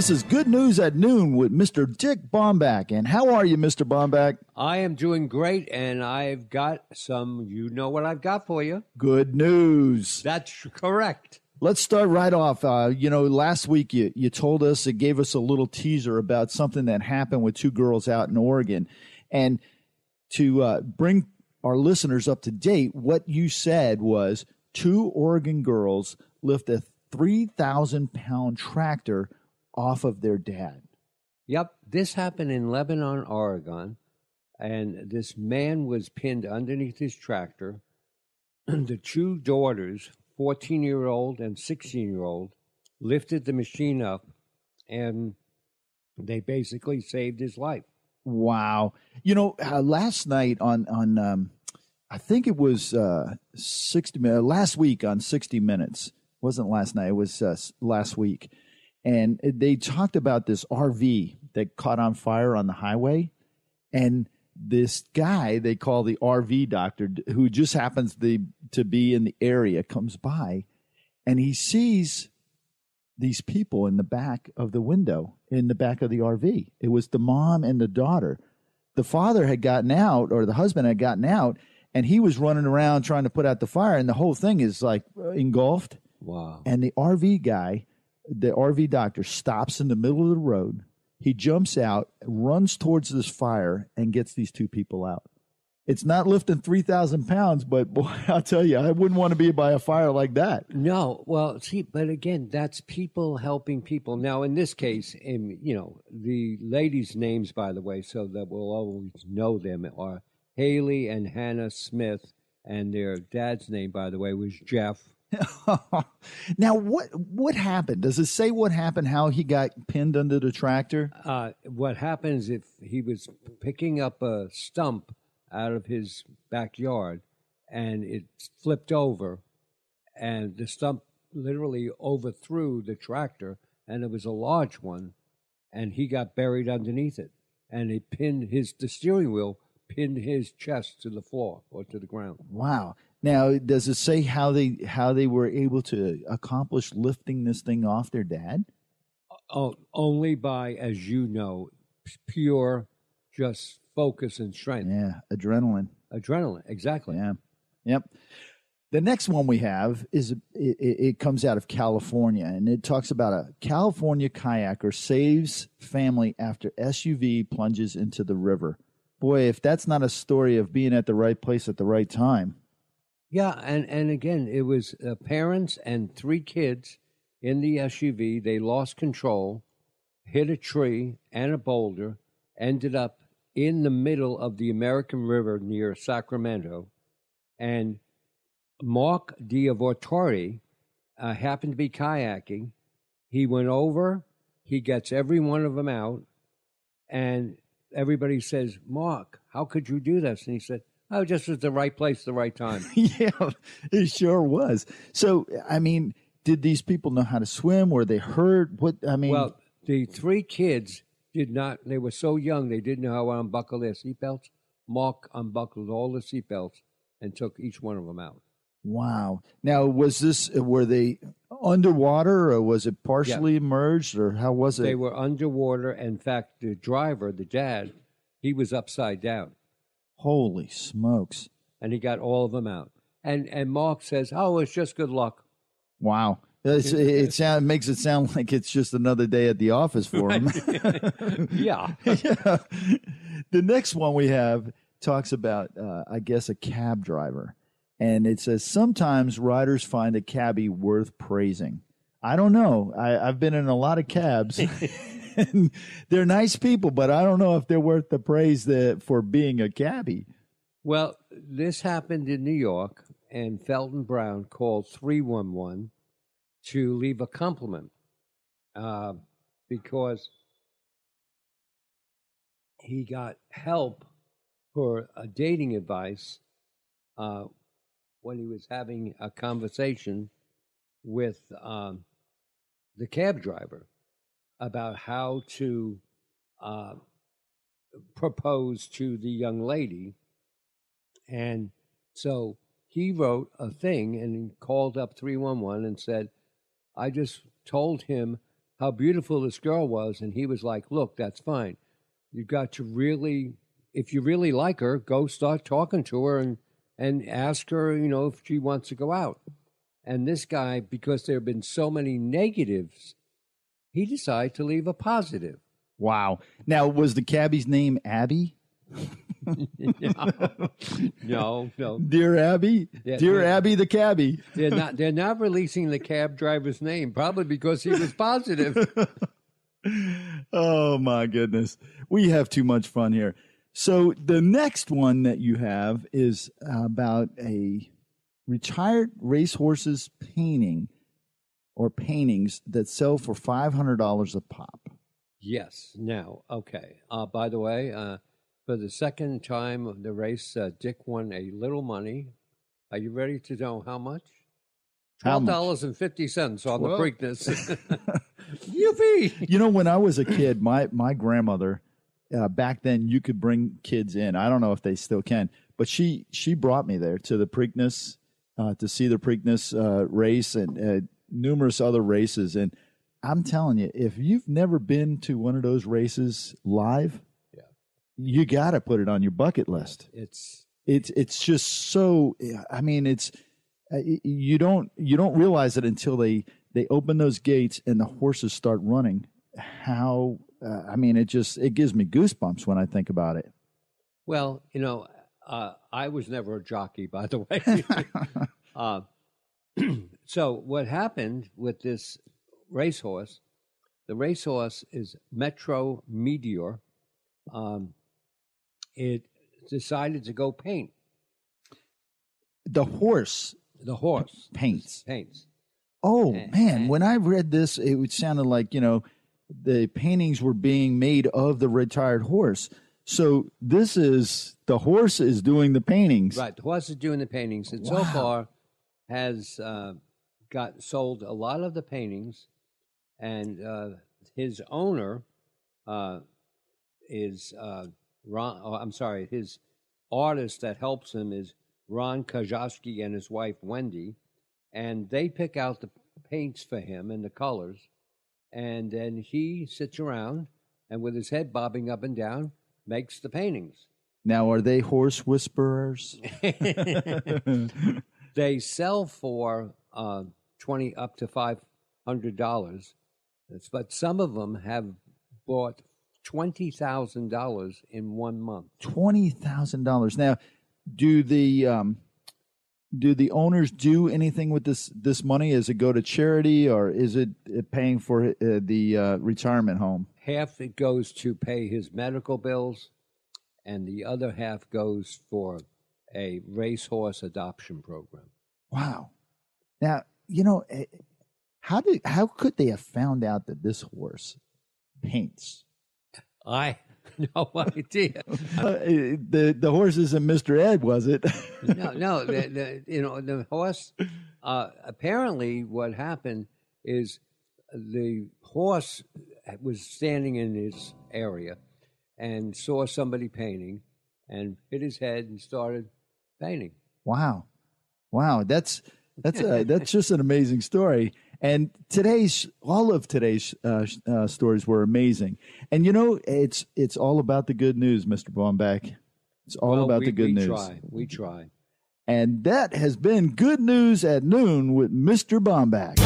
This is Good News at Noon with Mr. Dick Baumbach. And how are you, Mr. Baumbach? I am doing great, and I've got some, you know what I've got for you. Good news. That's correct. Let's start right off. Last week you told us, it gave us a little teaser about something that happened with two girls out in Oregon. And to bring our listeners up to date, what you said was two Oregon girls lift a 3,000-pound tractor off of their dad. Yep, this happened in Lebanon, Oregon, and this man was pinned underneath his tractor. The two daughters, 14-year-old and 16-year-old, lifted the machine up, and they basically saved his life. Wow. Last night on I think it was 60 minutes, last week on 60 Minutes. It wasn't last night, it was last week. And they talked about this RV that caught on fire on the highway. And this guy they call the RV doctor, who just happens to be in the area, comes by and he sees these people in the back of the window, in the back of the RV. It was the mom and the daughter. The father had gotten out, or the husband had gotten out, and he was running around trying to put out the fire, and the whole thing is like engulfed. Wow. And the RV guy, the RV doctor, stops in the middle of the road. He jumps out, runs towards this fire, and gets these two people out. It's not lifting 3,000 pounds, but boy, I'll tell you, I wouldn't want to be by a fire like that. No, well, see, but again, that's people helping people. Now, in this case, the ladies' names, by the way, so that we'll always know them, are Haley and Hannah Smith, and their dad's name, by the way, was Jeff. Now, what happened? Does it say what happened, how he got pinned under the tractor? What happens if he was picking up a stump out of his backyard and it flipped over, and the stump literally overthrew the tractor, and it was a large one, and he got buried underneath it, and it the steering wheel pinned his chest to the floor or to the ground. Wow. Now, does it say how they were able to accomplish lifting this thing off their dad? Oh, only by, as you know, pure just focus and strength. Yeah, adrenaline. Adrenaline, exactly. Yeah, yep. The next one we have is it comes out of California, and it talks about a California kayaker saves family after SUV plunges into the river. Boy, if that's not a story of being at the right place at the right time. Yeah, and again, it was parents and three kids in the SUV. They lost control, hit a tree and a boulder, ended up in the middle of the American River near Sacramento. And Mark Diavortori happened to be kayaking. He went over, he gets every one of them out, and everybody says, "Mark, how could you do this?" And he said, "Oh, just at the right place, the right time." Yeah, it sure was. So, I mean, did these people know how to swim? Were they hurt? Well, the three kids did not. They were so young, they didn't know how to unbuckle their seatbelts. Mark unbuckled all the seatbelts and took each one of them out. Wow. Now, were they underwater, or was it partially immersed, or how was it? They were underwater. In fact, the driver, the dad, he was upside down. Holy smokes. And he got all of them out. And Mark says, "Oh, it's just good luck." Wow. It makes it sound like it's just another day at the office for him. Yeah. Yeah. The next one we have talks about, I guess, a cab driver. And it says, sometimes riders find a cabbie worth praising. I don't know. I've been in a lot of cabs. And they're nice people, but I don't know if they're worth the praise for being a cabbie. Well, this happened in New York, and Felton Brown called 311 to leave a compliment because he got help for dating advice when he was having a conversation with the cab driver about how to propose to the young lady. And so he wrote a thing and he called up 311 and said, "I just told him how beautiful this girl was, and he was like, "Look, that's fine. You got to really, if you really like her, go start talking to her and ask her, if she wants to go out." And this guy, because there have been so many negatives, he decided to leave a positive. Wow. Now, was the cabbie's name Abby? No. Dear Abby? Dear Abby the cabbie. They're not releasing the cab driver's name, probably because he was positive. Oh, my goodness. We have too much fun here. So the next one that you have is about a retired racehorses painting or paintings that sell for $500 a pop. Yes. Now, okay. By the way, for the second time of the race, Dick won a little money. Are you ready to know how much? $12.50 on the Preakness. Yippee! When I was a kid, my grandmother, back then you could bring kids in. I don't know if they still can, but she brought me there to the Preakness to see the Preakness race and numerous other races. And I'm telling you, if you've never been to one of those races live, you got to put it on your bucket list. It's just so. I mean, it's you don't realize it until they open those gates and the horses start running. How I mean, it gives me goosebumps when I think about it. Well, I was never a jockey, by the way. So what happened with this racehorse? The racehorse is Metro Meteor. It decided to go paint. The horse paints. Oh, man. When I read this, it sounded like, the paintings were being made of the retired horse. So the horse is doing the paintings. Right. The horse is doing the paintings. And so far has sold a lot of the paintings. And his owner is his artist that helps him is Ron Kajowski and his wife Wendy, and they pick out the paints for him and the colors, and then he sits around and with his head bobbing up and down makes the paintings. Now, are they horse whisperers? They sell for $20 up to $500, but some of them have bought $20,000 in 1 month. $20,000. Now, do the owners do anything with this money? Does it go to charity, or is it paying for the retirement home? Half it goes to pay his medical bills, and the other half goes for a racehorse adoption program. Wow. Now, how could they have found out that this horse paints? I no idea. The horse isn't Mr. Ed, was it? No. The horse. Apparently, what happened is the horse was standing in his area and saw somebody painting, and hit his head and started painting. Wow, that's just an amazing story. And all of today's stories were amazing. And it's all about the good news, Mr. Baumbach. It's all about the good news. We try. And that has been Good News at Noon with Mr. Baumbach.